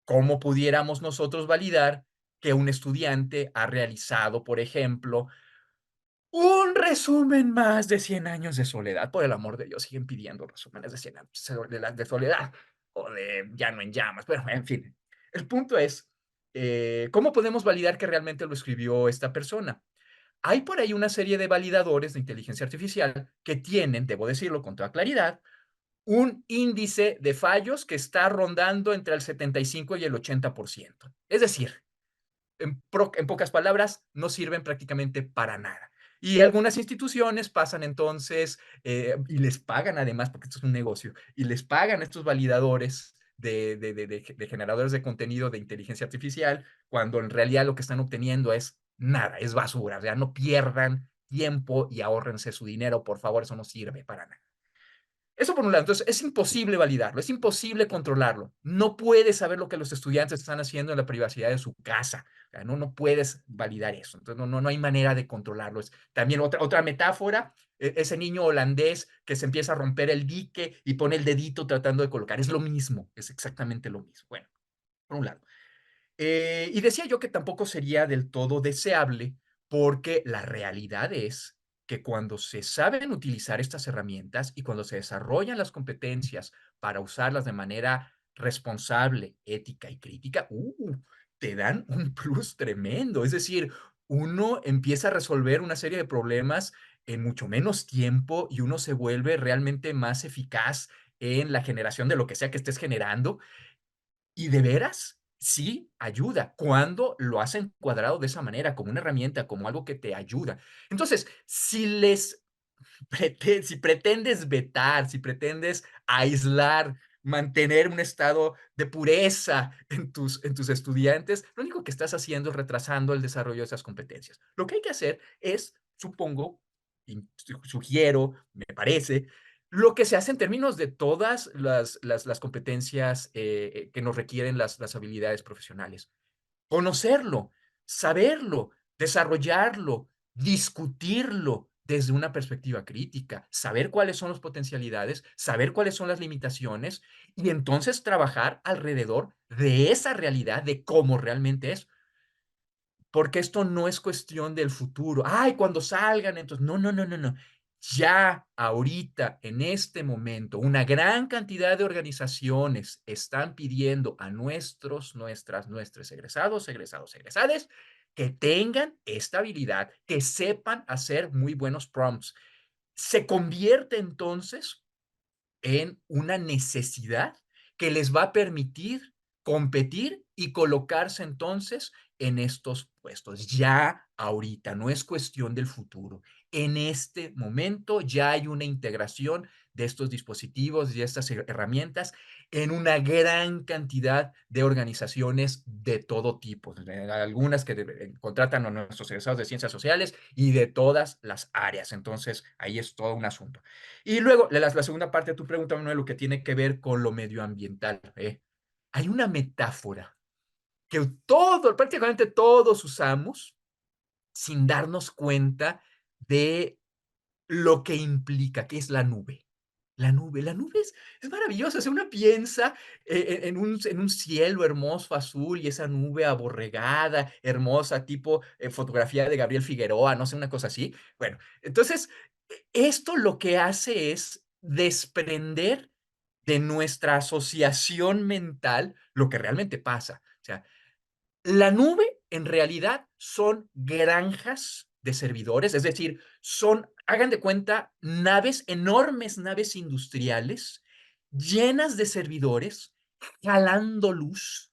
¿cómo pudiéramos nosotros validar que un estudiante ha realizado, por ejemplo, un resumen más de 100 años de soledad? Por el amor de Dios, siguen pidiendo resúmenes de 100 años de soledad o de Llano en Llamas. Bueno, en fin, el punto es, ¿cómo podemos validar que realmente lo escribió esta persona? Hay por ahí una serie de validadores de inteligencia artificial que tienen, debo decirlo con toda claridad, un índice de fallos que está rondando entre el 75 y el 80%. Es decir, en pocas palabras, no sirven prácticamente para nada. Y algunas instituciones pasan entonces, y les pagan además, porque esto es un negocio, y les pagan a estos validadores de generadores de contenido de inteligencia artificial, cuando en realidad lo que están obteniendo es nada, es basura. O sea, no pierdan tiempo y ahórrense su dinero, por favor, eso no sirve para nada. Eso por un lado, entonces es imposible validarlo, es imposible controlarlo. No puedes saber lo que los estudiantes están haciendo en la privacidad de su casa. O sea, no puedes validar eso. Entonces no hay manera de controlarlo. Es también otra metáfora, ese niño holandés que se empieza a romper el dique y pone el dedito tratando de colocar. Es lo mismo, es exactamente lo mismo. Bueno, por un lado. Y decía yo que tampoco sería del todo deseable porque la realidad es que cuando se saben utilizar estas herramientas y cuando se desarrollan las competencias para usarlas de manera responsable, ética y crítica, te dan un plus tremendo. Es decir, uno empieza a resolver una serie de problemas en mucho menos tiempo y uno se vuelve realmente más eficaz en la generación de lo que sea que estés generando y de veras, sí ayuda cuando lo has encuadrado de esa manera, como una herramienta, como algo que te ayuda. Entonces, si pretendes vetar, si pretendes aislar mantener un estado de pureza en tus estudiantes, lo único que estás haciendo es retrasando el desarrollo de esas competencias. Lo que hay que hacer es, supongo, sugiero, me parece, lo que se hace en términos de todas las competencias que nos requieren las habilidades profesionales. Conocerlo, saberlo, desarrollarlo, discutirlo desde una perspectiva crítica, saber cuáles son las potencialidades, saber cuáles son las limitaciones y entonces trabajar alrededor de esa realidad, de cómo realmente es. Porque esto no es cuestión del futuro. Ay, cuando salgan, entonces, no, no, no, no, no. Ya ahorita, en este momento, una gran cantidad de organizaciones están pidiendo a nuestros egresados, egresades, que tengan esta habilidad, que sepan hacer muy buenos prompts. Se convierte entonces en una necesidad que les va a permitir competir y colocarse entonces en estos puestos. Ya ahorita, no es cuestión del futuro. En este momento ya hay una integración de estos dispositivos y estas herramientas en una gran cantidad de organizaciones de todo tipo. Algunas que contratan a nuestros egresados de ciencias sociales y de todas las áreas. Entonces, ahí es todo un asunto. Y luego, la segunda parte de tu pregunta, Manuel, lo que tiene que ver con lo medioambiental. Hay una metáfora que prácticamente todos usamos sin darnos cuenta de lo que implica, que es la nube. La nube es maravillosa. O sea, uno piensa en un cielo hermoso azul y esa nube aborregada, hermosa, tipo fotografía de Gabriel Figueroa, no sé, una cosa así. Bueno, entonces, esto lo que hace es desprender de nuestra asociación mental lo que realmente pasa. O sea, la nube en realidad son granjas de servidores, es decir, hagan de cuenta, naves, enormes naves industriales llenas de servidores, jalando luz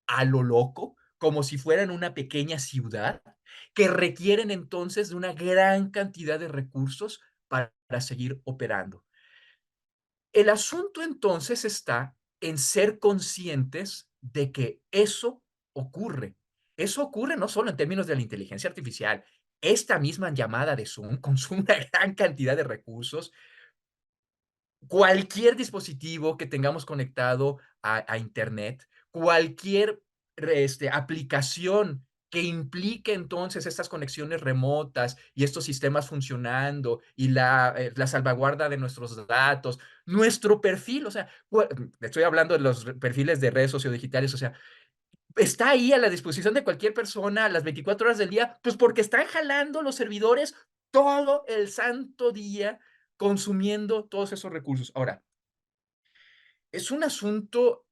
a lo loco, como si fueran una pequeña ciudad, que requieren entonces de una gran cantidad de recursos para seguir operando. El asunto entonces está en ser conscientes de que eso ocurre. Eso ocurre no solo en términos de la inteligencia artificial. Esta misma llamada de Zoom consume una gran cantidad de recursos. Cualquier dispositivo que tengamos conectado a Internet, cualquier aplicación que implique entonces estas conexiones remotas y estos sistemas funcionando y la salvaguarda de nuestros datos, nuestro perfil, o sea, estoy hablando de los perfiles de redes sociodigitales, o sea, está ahí a la disposición de cualquier persona a las 24 horas del día, pues porque están jalando los servidores todo el santo día consumiendo todos esos recursos. Ahora, es un asunto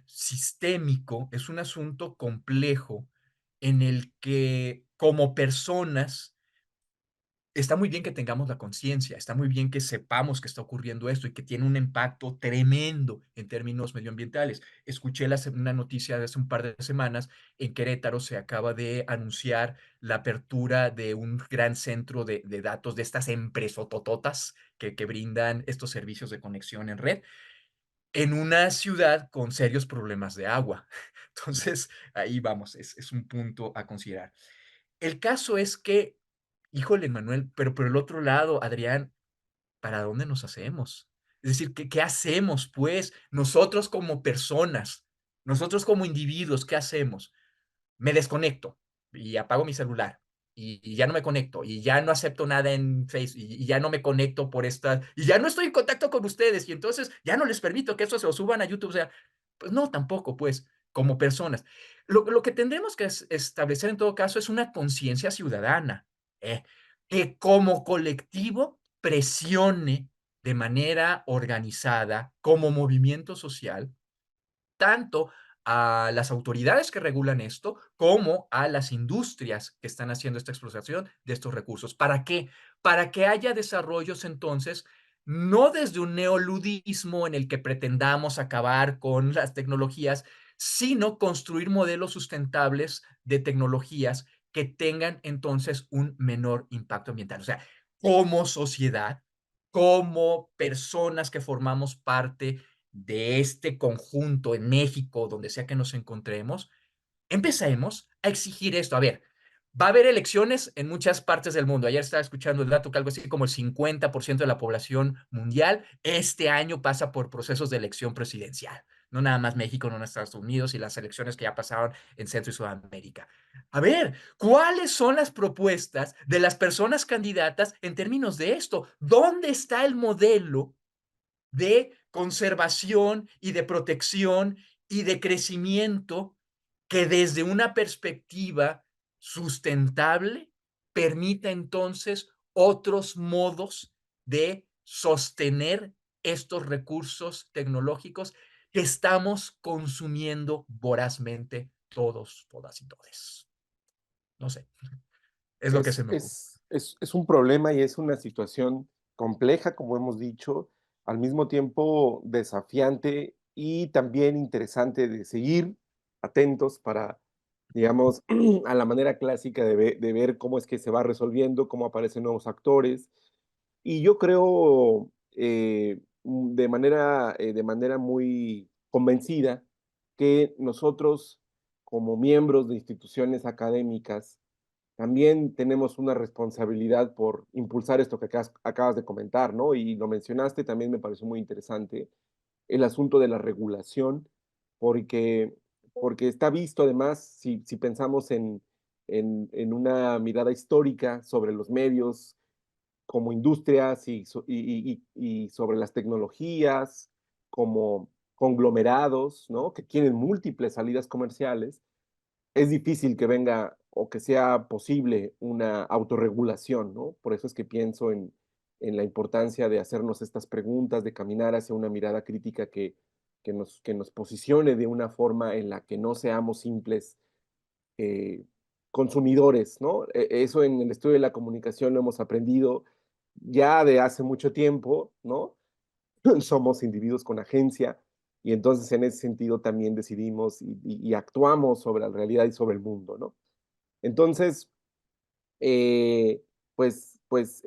sistémico, es un asunto complejo en el que como personas está muy bien que tengamos la conciencia, está muy bien que sepamos que está ocurriendo esto y que tiene un impacto tremendo en términos medioambientales. Escuché una noticia de hace un par de semanas, en Querétaro se acaba de anunciar la apertura de un gran centro de datos de estas empresotototas que brindan estos servicios de conexión en red en una ciudad con serios problemas de agua. Entonces, ahí vamos, es un punto a considerar. El caso es que, híjole, Manuel, pero por el otro lado, Adrián, ¿para dónde nos hacemos? Es decir, ¿qué hacemos, pues, nosotros como personas, nosotros como individuos, qué hacemos? Me desconecto y apago mi celular y ya no me conecto y ya no acepto nada en Facebook y ya no me conecto por esta y ya no estoy en contacto con ustedes y entonces ya no les permito que eso se lo suban a YouTube. O sea, pues no, tampoco, pues, como personas. Lo que tendremos que establecer en todo caso es una conciencia ciudadana, ¿eh? Que como colectivo presione de manera organizada, como movimiento social, tanto a las autoridades que regulan esto como a las industrias que están haciendo esta explotación de estos recursos. ¿Para qué? Para que haya desarrollos entonces, no desde un neoludismo en el que pretendamos acabar con las tecnologías, sino construir modelos sustentables de tecnologías que tengan entonces un menor impacto ambiental. O sea, como sociedad, como personas que formamos parte de este conjunto en México, donde sea que nos encontremos, empecemos a exigir esto. A ver, va a haber elecciones en muchas partes del mundo. Ayer estaba escuchando el dato que algo así como el 50% de la población mundial este año pasa por procesos de elección presidencial. No nada más México, no nada más Estados Unidos y las elecciones que ya pasaron en Centro y Sudamérica. A ver, ¿cuáles son las propuestas de las personas candidatas en términos de esto? ¿Dónde está el modelo de conservación y de protección y de crecimiento que desde una perspectiva sustentable permita entonces otros modos de sostener estos recursos tecnológicos que estamos consumiendo vorazmente todos, todas y todes? No sé, es lo que se Es, me ocurre. es, es un problema y es una situación compleja, como hemos dicho, al mismo tiempo desafiante y también interesante de seguir atentos para, digamos, a la manera clásica de ver cómo es que se va resolviendo, cómo aparecen nuevos actores. Y yo creo de manera muy convencida que nosotros, como miembros de instituciones académicas, también tenemos una responsabilidad por impulsar esto que acabas de comentar, ¿no? Y lo mencionaste, también me pareció muy interesante el asunto de la regulación, porque, porque está visto además, si pensamos en una mirada histórica sobre los medios como industrias y sobre las tecnologías, como conglomerados, ¿no? Que tienen múltiples salidas comerciales, es difícil que venga o que sea posible una autorregulación, ¿no? Por eso es que pienso en la importancia de hacernos estas preguntas, de caminar hacia una mirada crítica que nos posicione de una forma en la que no seamos simples eh, consumidores, ¿no? Eso en el estudio de la comunicación lo hemos aprendido ya de hace mucho tiempo, ¿no? Somos individuos con agencia y entonces en ese sentido también decidimos y actuamos sobre la realidad y sobre el mundo, ¿no? Entonces, eh,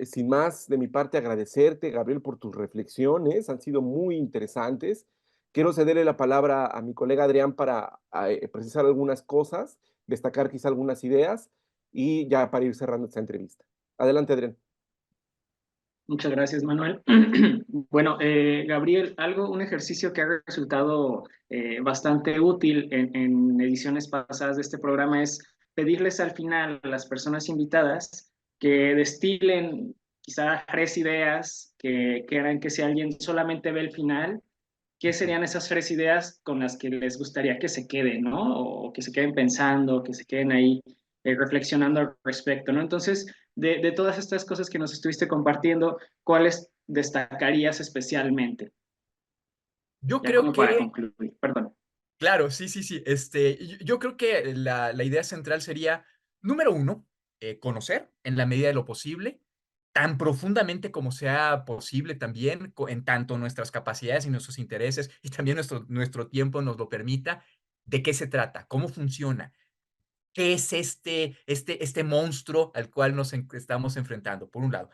sin más de mi parte, agradecerte, Gabriel, por tus reflexiones, han sido muy interesantes. Quiero cederle la palabra a mi colega Adrián para precisar algunas cosas, destacar quizá algunas ideas y ya para ir cerrando esta entrevista. Adelante, Adrián. Muchas gracias, Manuel. Bueno, Gabriel, un ejercicio que ha resultado bastante útil en ediciones pasadas de este programa es pedirles al final a las personas invitadas que destilen quizá 3 ideas que quieran que si alguien solamente ve el final, ¿qué serían esas 3 ideas con las que les gustaría que se queden, ¿no? O que se queden pensando, que se queden ahí reflexionando al respecto, ¿no? Entonces, de todas estas cosas que nos estuviste compartiendo, ¿cuáles destacarías especialmente? Yo Ya creo como para que concluir, perdón. claro, sí, sí, sí. Yo creo que la idea central sería, número uno, conocer en la medida de lo posible, tan profundamente como sea posible también, en tanto nuestras capacidades y nuestros intereses y también nuestro tiempo nos lo permita, de qué se trata, cómo funciona, qué es este monstruo al cual estamos enfrentando, por un lado.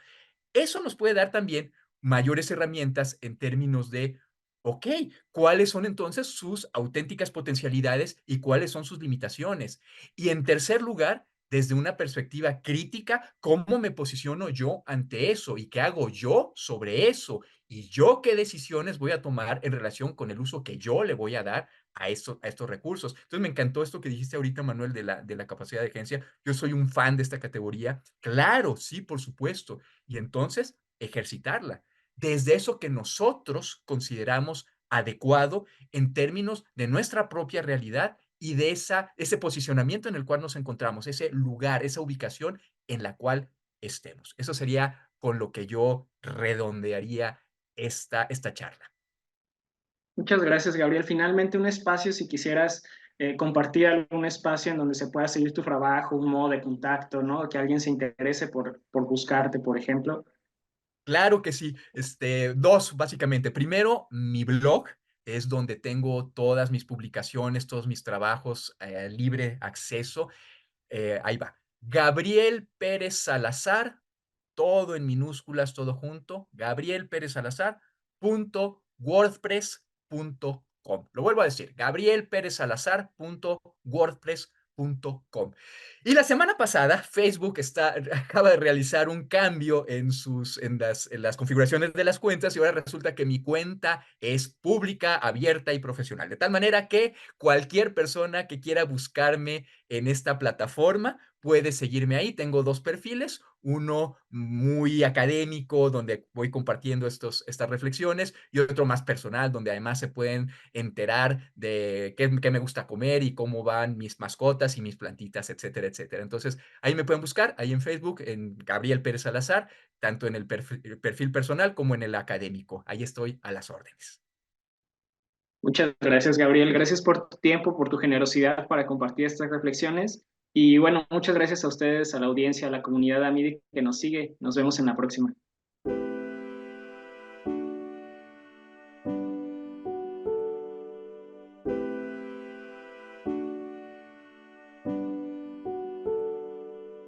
Eso nos puede dar también mayores herramientas en términos de, ok, ¿cuáles son entonces sus auténticas potencialidades y cuáles son sus limitaciones? Y en tercer lugar, desde una perspectiva crítica, ¿cómo me posiciono yo ante eso? ¿Y qué hago yo sobre eso? ¿Y yo qué decisiones voy a tomar en relación con el uso que yo le voy a dar a estos recursos? Entonces me encantó esto que dijiste ahorita, Manuel, de la capacidad de agencia. Yo soy un fan de esta categoría. Claro, sí, por supuesto. Y entonces ejercitarla desde eso que nosotros consideramos adecuado en términos de nuestra propia realidad y de ese posicionamiento en el cual nos encontramos, ese lugar, esa ubicación en la cual estemos. Eso sería con lo que yo redondearía esta charla. Muchas gracias, Gabriel. Finalmente, un espacio, si quisieras compartir algún espacio en donde se pueda seguir tu trabajo, un modo de contacto, ¿no? Que alguien se interese por buscarte, por ejemplo. Claro que sí. Dos, básicamente. Primero, mi blog es donde tengo todas mis publicaciones, todos mis trabajos, libre acceso. Ahí va. Gabriel Pérez Salazar, todo en minúsculas, todo junto. Gabriel Pérez Salazar.wordpress.com. gabrielperezsalazar.wordpress.com. Lo vuelvo a decir, gabrielperezsalazar.wordpress.com. Y la semana pasada, Facebook acaba de realizar un cambio en las configuraciones de las cuentas y ahora resulta que mi cuenta es pública, abierta y profesional. De tal manera que cualquier persona que quiera buscarme en esta plataforma puede seguirme ahí. Tengo dos perfiles, uno muy académico, donde voy compartiendo estas reflexiones, y otro más personal, donde además se pueden enterar de qué me gusta comer y cómo van mis mascotas y mis plantitas, etcétera, etcétera. Entonces, ahí me pueden buscar, ahí en Facebook, en Gabriel Pérez Salazar, tanto en el perfil personal como en el académico. Ahí estoy a las órdenes. Muchas gracias, Gabriel. Gracias por tu tiempo, por tu generosidad para compartir estas reflexiones. Y bueno, muchas gracias a ustedes, a la audiencia, a la comunidad AMIDI que nos sigue. Nos vemos en la próxima.